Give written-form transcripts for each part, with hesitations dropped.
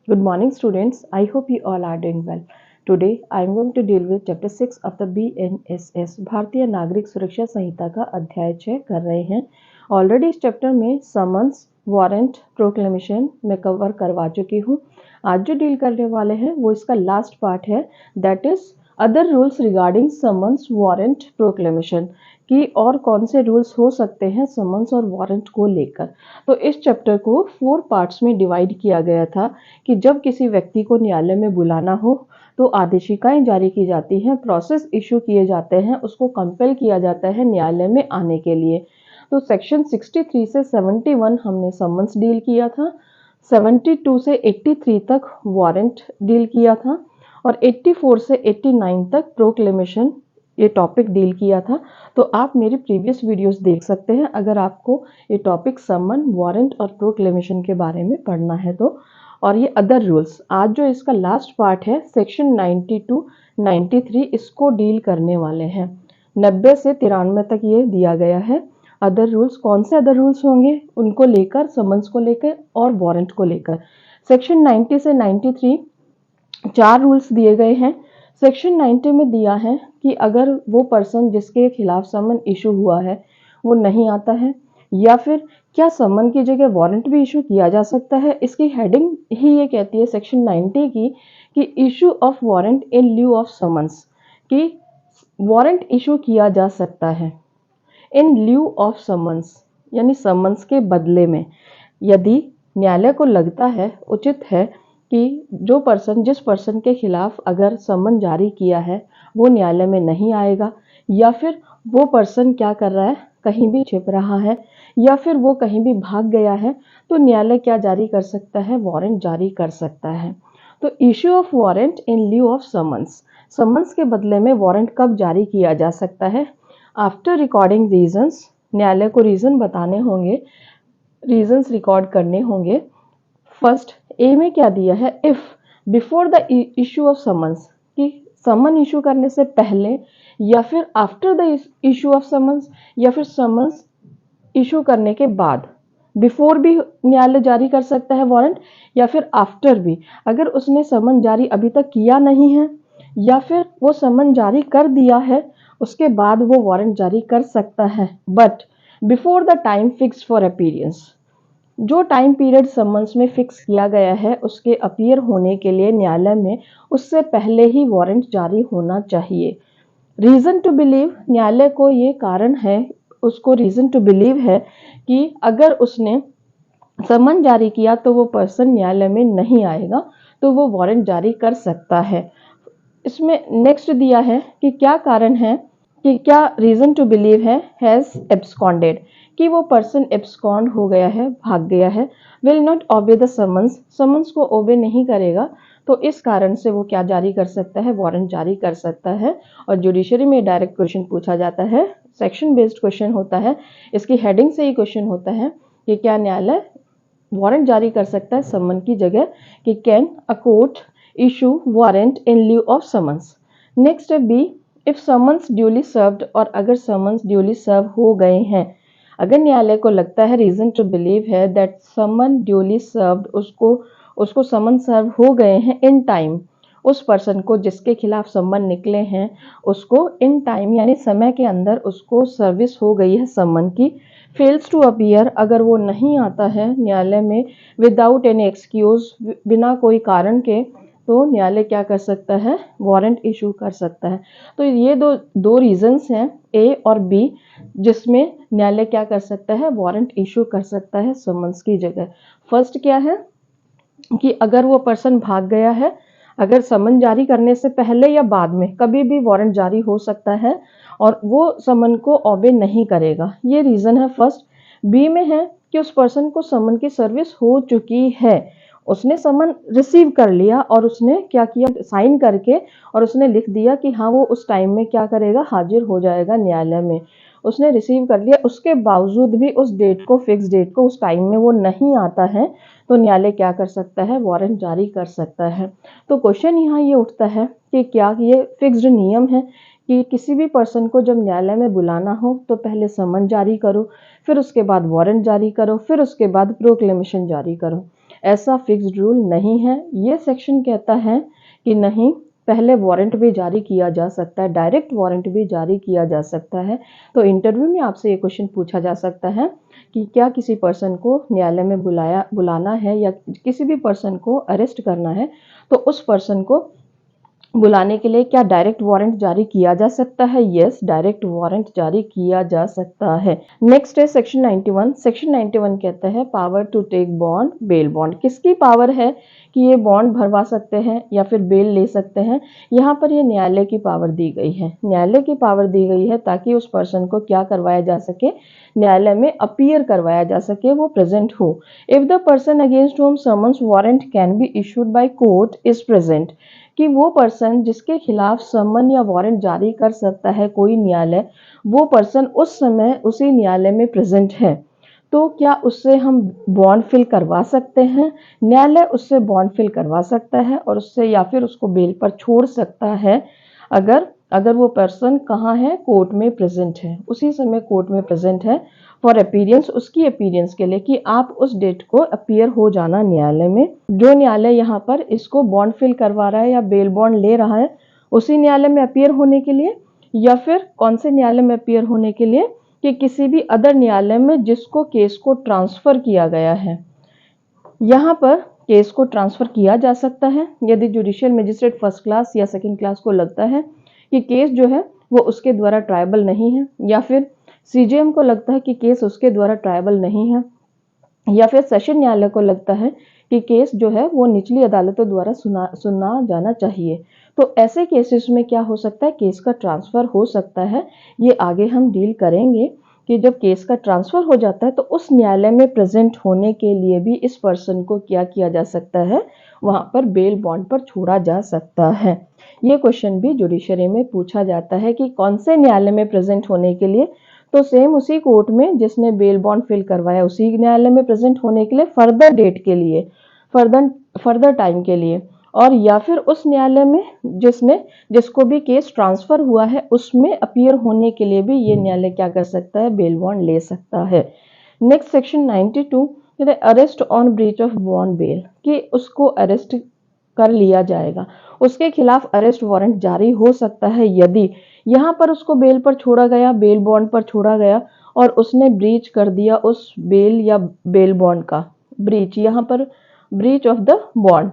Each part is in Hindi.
Good morning, students. I hope you all are doing well. Today, I am going to deal with Chapter 6 of the BNSS भारतीय नागरिक सुरक्षा संहिता का अध्याय 6 कर रहे हैं। ऑलरेडी इस चैप्टर में समन्स, वारंट, प्रोक्लेमेशन में कवर करवा चुकी हूँ। आज जो डील करने वाले हैं वो इसका लास्ट पार्ट है, that is other rules regarding summons, warrant, proclamation कि और कौन से रूल्स हो सकते हैं समन्स और वारंट को लेकर। तो इस चैप्टर को 4 पार्ट्स में डिवाइड किया गया था कि जब किसी व्यक्ति को न्यायालय में बुलाना हो तो आदेशिकाएं जारी की जाती हैं, प्रोसेस इशू किए जाते हैं, उसको कंपेल किया जाता है न्यायालय में आने के लिए। तो सेक्शन 63 से 71 हमने समन्स डील किया था, 72 से 83 तक वारंट डील किया था और 84 से 89 तक प्रोक्लेमेशन ये टॉपिक डील किया था। तो आप मेरी प्रीवियस वीडियोस देख सकते हैं अगर आपको ये टॉपिक समन, वारंट और प्रोक्लेमेशन के बारे में पढ़ना है तो। और ये अदर रूल्स, आज जो इसका लास्ट पार्ट है सेक्शन 92, 93 इसको डील करने वाले हैं। 90 से 93 तक ये दिया गया है। अदर रूल्स, कौन से अदर रूल्स होंगे उनको लेकर, समन्स को लेकर और वारंट को लेकर। सेक्शन 90 से 93 4 रूल्स दिए गए हैं। सेक्शन 90 में दिया है कि अगर वो पर्सन जिसके खिलाफ समन इशू हुआ है वो नहीं आता है या फिर क्या समन की जगह वारंट भी इशू किया जा सकता है। इसकी हेडिंग ही ये कहती है सेक्शन 90 की कि issue of warrant in lieu of summons, कि वारंट इशू किया जा सकता है इन ल्यू ऑफ समन्स, यानी समन्स के बदले में। यदि न्यायालय को लगता है उचित है कि जिस पर्सन के खिलाफ अगर समन जारी किया है वो न्यायालय में नहीं आएगा या फिर वो पर्सन क्या कर रहा है, कहीं भी छिप रहा है या फिर वो कहीं भी भाग गया है, तो न्यायालय क्या जारी कर सकता है, वारंट जारी कर सकता है। तो issue of warrant in lieu of summons, summons के बदले में वारंट कब जारी किया जा सकता है? आफ्टर रिकॉर्डिंग रीजंस, न्यायालय को रीजन बताने होंगे, रीजंस रिकॉर्ड करने होंगे। फर्स्ट ए में क्या दिया है, if before the issue of summons, कि समन इशू करने से पहले या फिर after the issue of summons या फिर समन्स इशू करने के बाद, बिफोर भी न्यायालय जारी कर सकता है वारंट या फिर आफ्टर भी। अगर उसने समन जारी अभी तक किया नहीं है या फिर वो समन जारी कर दिया है उसके बाद वो वारंट जारी कर सकता है, but before the time fix for appearance, जो टाइम पीरियड समन्स में फिक्स किया गया है उसके अपीयर होने के लिए न्यायालय में, उससे पहले ही वारंट जारी होना चाहिए। रीजन टू बिलीव, न्यायालय को ये कारण है, उसको रीजन टू बिलीव है कि अगर उसने समन जारी किया तो वो पर्सन न्यायालय में नहीं आएगा तो वो वारंट जारी कर सकता है। इसमें नेक्स्ट दिया है कि क्या कारण है, कि क्या रीजन टू बिलीव है, हैज एब्सकॉन्डेड, कि वो पर्सन एब्सकॉन्ड हो गया है, भाग गया है। Will not obey the summons, summons को ओबे नहीं करेगा तो इस कारण से वो क्या जारी कर सकता है, वारंट जारी कर सकता है। और जुडिशरी में डायरेक्ट क्वेश्चन पूछा जाता है, सेक्शन बेस्ड क्वेश्चन होता है, इसकी हेडिंग से ही क्वेश्चन होता है कि क्या न्यायालय वारंट जारी कर सकता है समन की जगह, कि can a court issue warrant in lieu of summons. Next है B, if summons duly served, और अगर समन्स ड्यूली सर्व हो गए हैं, अगर न्यायालय को लगता है, रीजन टू बिलीव है दैट समन ड्यूली सर्व्ड, उसको समन सर्व हो गए हैं इन टाइम, उस पर्सन को जिसके खिलाफ समन निकले हैं उसको इन टाइम यानी समय के अंदर उसको सर्विस हो गई है समन की। फेल्स टू अपीयर, अगर वो नहीं आता है न्यायालय में विदाउट एनी एक्सक्यूज, बिना कोई कारण के, तो न्यायालय क्या कर सकता है, वारंट इशू कर सकता है। तो ये दो रीजंस हैं ए और बी जिसमें न्यायालय क्या कर सकता है, वारंट इशू कर सकता है समन्स की जगह। फर्स्ट क्या है कि अगर वो पर्सन भाग गया है, अगर समन जारी करने से पहले या बाद में कभी भी वारंट जारी हो सकता है और वो समन को ओबे नहीं करेगा, ये रीजन है फर्स्ट। बी में है कि उस पर्सन को समन की सर्विस हो चुकी है, उसने समन रिसीव कर लिया और उसने क्या किया, साइन करके, और उसने लिख दिया कि हाँ वो उस टाइम में क्या करेगा, हाजिर हो जाएगा न्यायालय में। उसने रिसीव कर लिया, उसके बावजूद भी उस डेट को, फिक्स डेट को, उस टाइम में वो नहीं आता है तो न्यायालय क्या कर सकता है, वारंट जारी कर सकता है। तो क्वेश्चन यहाँ ये उठता है कि क्या ये फिक्स्ड नियम है कि किसी भी पर्सन को जब न्यायालय में बुलाना हो तो पहले समन जारी करो, फिर उसके बाद वारंट जारी करो, फिर उसके बाद प्रोक्लेमेशन जारी करो। ऐसा फिक्स्ड रूल नहीं है। ये सेक्शन कहता है कि नहीं, पहले वारंट भी जारी किया जा सकता है, डायरेक्ट वारंट भी जारी किया जा सकता है। तो इंटरव्यू में आपसे ये क्वेश्चन पूछा जा सकता है कि क्या किसी पर्सन को न्यायालय में बुलाना है या किसी भी पर्सन को अरेस्ट करना है, तो उस पर्सन को बुलाने के लिए क्या डायरेक्ट वारंट जारी किया जा सकता है? यस, डायरेक्ट वारंट जारी किया जा सकता है। नेक्स्ट है सेक्शन 91। सेक्शन 91 कहता है power to take bond, bail bond. किसकी पावर है कि ये बॉन्ड भरवा सकते हैं या फिर बेल ले सकते हैं? यहाँ पर ये न्यायालय की पावर दी गई है। न्यायालय की पावर दी गई है ताकि उस पर्सन को क्या करवाया जा सके, न्यायालय में अपीयर करवाया जा सके, वो प्रेजेंट हो। If the person against whom summons warrant can be issued by court is present, कि वो पर्सन जिसके खिलाफ समन या वारंट जारी कर सकता है कोई न्यायालय, वो पर्सन उस समय उसी न्यायालय में प्रेजेंट है, तो क्या उससे हम बॉन्ड फिल करवा सकते हैं? न्यायालय उससे बॉन्ड फिल करवा सकता है और उससे या फिर उसको बेल पर छोड़ सकता है अगर वो पर्सन कहाँ है, कोर्ट में प्रेजेंट है, उसी समय कोर्ट में प्रेजेंट है फॉर अपीयरेंस, उसकी अपीयरेंस के लिए कि आप उस डेट को अपीयर हो जाना न्यायालय में। जो न्यायालय यहाँ पर इसको बॉन्ड फिल करवा रहा है या बेल बॉन्ड ले रहा है, उसी न्यायालय में अपीयर होने के लिए, या फिर कौन से न्यायालय में अपीयर होने के लिए कि किसी भी अदर न्यायालय में जिसको केस को ट्रांसफर किया गया है। यहाँ पर केस को ट्रांसफर किया जा सकता है यदि जुडिशियल मजिस्ट्रेट फर्स्ट क्लास या सेकंड क्लास को लगता है कि केस जो है वो उसके द्वारा ट्रायबल नहीं है, या फिर सीजेएम को लगता है कि केस उसके द्वारा ट्रायबल नहीं है, या फिर सेशन न्यायालय को लगता है कि केस जो है वो निचली अदालतों द्वारा सुना जाना चाहिए। तो ऐसे केसेस में क्या हो सकता है, केस का ट्रांसफर हो सकता है। ये आगे हम डील करेंगे कि जब केस का ट्रांसफर हो जाता है तो उस न्यायालय में प्रेजेंट होने के लिए भी इस पर्सन को क्या किया जा सकता है, वहां पर बेल बॉन्ड पर छोड़ा जा सकता है। ये क्वेश्चन भी जुडिशरी में पूछा जाता है कि कौन से न्यायालय में प्रेजेंट होने के लिए, तो सेम उसी कोर्ट में जिसने बेल बॉन्ड फिल करवाया उसी न्यायालय में प्रेजेंट होने के लिए फर्दर डेट के लिए, फर्दर टाइम के लिए, और या फिर उस न्यायालय में जिसको भी केस ट्रांसफर हुआ है उसमें अपीयर होने के लिए भी ये न्यायालय क्या कर सकता है, बेल बॉन्ड ले सकता है। नेक्स्ट सेक्शन 92 कहते हैं arrest on breach of bond bail, कि उसको अरेस्ट कर लिया जाएगा, उसके खिलाफ अरेस्ट वारंट जारी हो सकता है यदि यहाँ पर उसको बेल पर छोड़ा गया, बेल बॉन्ड पर छोड़ा गया और उसने ब्रीच कर दिया उस बेल या बेल बॉन्ड का ब्रीच, यहाँ पर breach of the bond.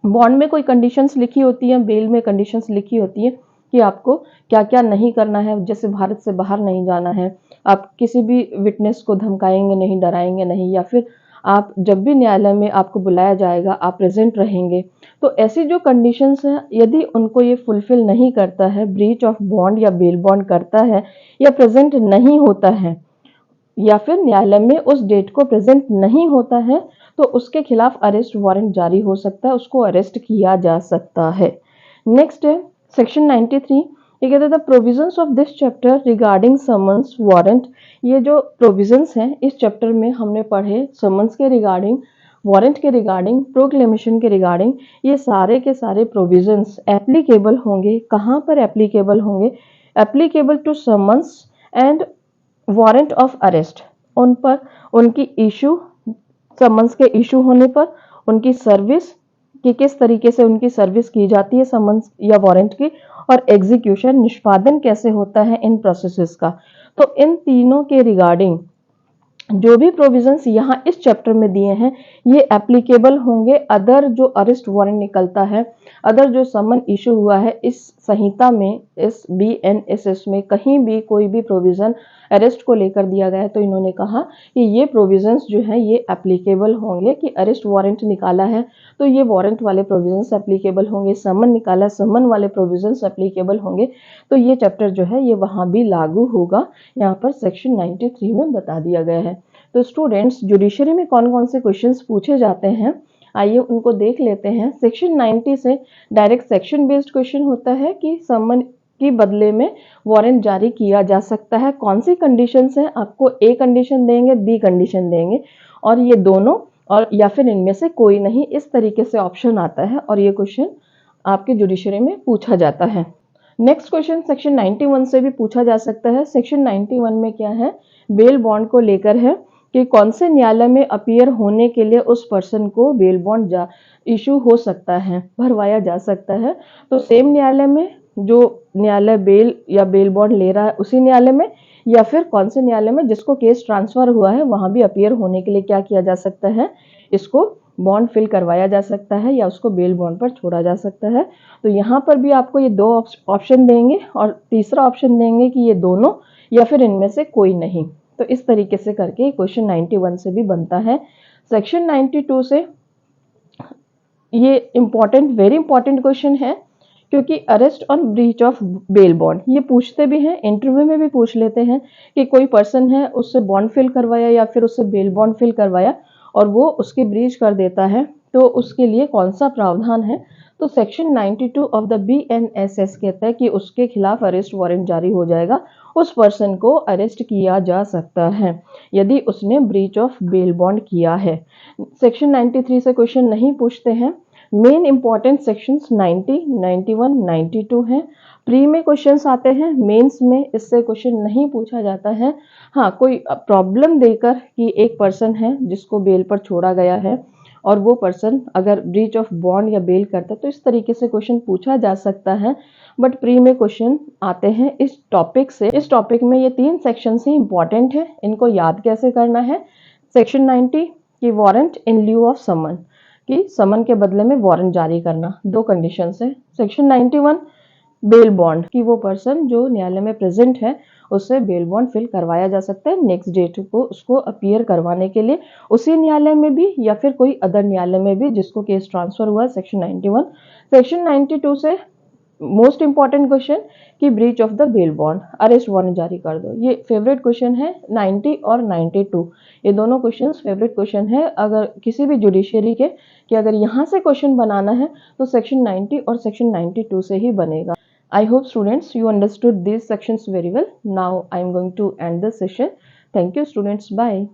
Bond में कोई कंडीशंस लिखी होती है, बेल में कंडीशंस लिखी होती है कि आपको क्या क्या नहीं करना है, जैसे भारत से बाहर नहीं जाना है, आप किसी भी विटनेस को धमकाएंगे नहीं, डराएंगे नहीं, या फिर आप जब भी न्यायालय में आपको बुलाया जाएगा आप प्रेजेंट रहेंगे। तो ऐसी जो कंडीशंस हैं यदि उनको ये फुलफिल नहीं करता है, ब्रीच ऑफ बॉन्ड या बेल बॉन्ड करता है या प्रेजेंट नहीं होता है या फिर न्यायालय में उस डेट को प्रेजेंट नहीं होता है, तो उसके खिलाफ अरेस्ट वारंट जारी हो सकता है, उसको अरेस्ट किया जा सकता है। नेक्स्ट है सेक्शन 93। ये कहते हैं provisions of this chapter regarding summons warrant. ये जो प्रोविजंस हैं इस चैप्टर में हमने पढ़े समन्स के रिगार्डिंग, वारंट के रिगार्डिंग, प्रोक्लेमेशन के रिगार्डिंग, ये सारे के सारे प्रोविजंस एप्लीकेबल होंगे। कहाँ पर एप्लीकेबल होंगे? Applicable to summons and warrant of arrest. उन पर उनकी इशू, समन्स के इशू होने पर उनकी सर्विस कि किस तरीके से उनकी सर्विस की जाती है समन्स या वारंट की, और एग्जीक्यूशन, निष्पादन कैसे होता है इन प्रोसेसेस का। तो इन तीनों के रिगार्डिंग जो भी प्रोविजंस यहाँ इस चैप्टर में दिए हैं ये एप्लीकेबल होंगे अदर जो अरेस्ट वारंट निकलता है, अदर जो समन इशू हुआ है इस संहिता में, इस BNSS में कहीं भी कोई भी प्रोविजन अरेस्ट को लेकर दिया गया है तो इन्होंने कहा कि ये प्रोविजंस जो है ये एप्लीकेबल होंगे, कि अरेस्ट वारंट निकाला है तो ये वारंट वाले प्रोविजंस एप्लीकेबल होंगे, समन निकाला समन वाले प्रोविजंस एप्लीकेबल होंगे। तो ये चैप्टर जो है ये वहाँ भी लागू होगा, यहाँ पर सेक्शन 93 में बता दिया गया है। तो स्टूडेंट्स जुडिशरी में कौन कौन से क्वेश्चंस पूछे जाते हैं आइए उनको देख लेते हैं। सेक्शन 90 से डायरेक्ट सेक्शन बेस्ड क्वेश्चन होता है कि समन के बदले में वारंट जारी किया जा सकता है, कौन सी कंडीशंस हैं, आपको ए कंडीशन देंगे, बी कंडीशन देंगे, और ये दोनों और या फिर इनमें से कोई नहीं, इस तरीके से ऑप्शन आता है और ये क्वेश्चन आपके जुडिशरी में पूछा जाता है। नेक्स्ट क्वेश्चन सेक्शन 91 से भी पूछा जा सकता है। सेक्शन 91 में क्या है, बेल बॉन्ड को लेकर है कि कौन से न्यायालय में अपीयर होने के लिए उस पर्सन को बेल बॉन्ड इशू हो सकता है, भरवाया जा सकता है। तो सेम न्यायालय में, जो न्यायालय बेल या बेल बॉन्ड ले रहा है उसी न्यायालय में, या फिर कौन से न्यायालय में जिसको केस ट्रांसफर हुआ है वहां भी अपीयर होने के लिए क्या किया जा सकता है, इसको बॉन्ड फिल करवाया जा सकता है या उसको बेल बॉन्ड पर छोड़ा जा सकता है। तो यहाँ पर भी आपको ये दो ऑप्शन देंगे और तीसरा ऑप्शन देंगे कि ये दोनों या फिर इनमें से कोई नहीं। तो इस तरीके से करके क्वेश्चन 91 से भी बनता है। सेक्शन 92 से ये इम्पॉर्टेंट, वेरी इंपॉर्टेंट क्वेश्चन है, क्योंकि arrest on breach of bail bond ये पूछते भी हैं, इंटरव्यू में भी पूछ लेते हैं कि कोई पर्सन है, उससे बॉन्ड फिल करवाया या फिर उससे बेल बॉन्ड फिल करवाया और वो उसकी ब्रीच कर देता है, तो उसके लिए कौन सा प्रावधान है। तो सेक्शन 92 ऑफ द BNSS कहता है कि उसके खिलाफ अरेस्ट वारंट जारी हो जाएगा, उस पर्सन को अरेस्ट किया जा सकता है यदि उसने ब्रीच ऑफ बेल बॉन्ड किया है। सेक्शन 93 से क्वेश्चन नहीं पूछते हैं। मेन इंपॉर्टेंट सेक्शंस 90, 91, 92 हैं। प्री में क्वेश्चंस आते हैं, मेंस में इससे क्वेश्चन नहीं पूछा जाता है। हाँ, कोई प्रॉब्लम देकर कि एक पर्सन है जिसको बेल पर छोड़ा गया है और वो पर्सन अगर ब्रीच ऑफ बॉन्ड या बेल करता है तो इस तरीके से क्वेश्चन पूछा जा सकता है। बट प्री में क्वेश्चन आते हैं इस टॉपिक से। इस टॉपिक में ये 3 सेक्शन ही इंपॉर्टेंट है, इनको याद कैसे करना है। सेक्शन 90 की वारंट इन ल्यू ऑफ समन, कि समन के बदले में वारंट जारी करना, 2 कंडीशन है। सेक्शन 91 बेल बॉन्ड, कि वो पर्सन जो न्यायालय में प्रेजेंट है उससे बेल बॉन्ड फिल करवाया जा सकता है नेक्स्ट डेट को उसको अपीयर करवाने के लिए, उसी न्यायालय में भी या फिर कोई अदर न्यायालय में भी जिसको केस ट्रांसफर हुआ है। सेक्शन 91। सेक्शन 92 से मोस्ट इंपॉर्टेंट क्वेश्चन कि breach of the bail bond, arrest warrant जारी कर दो, ये फेवरेट क्वेश्चन है। 90 और 92 ये दोनों क्वेश्चंस फेवरेट क्वेश्चन है अगर किसी भी जुडिशियरी के, कि अगर यहाँ से क्वेश्चन बनाना है तो सेक्शन 90 और सेक्शन 92 से ही बनेगा। I hope students you understood these sections very well. Now I am going to end this session. Thank you students. Bye.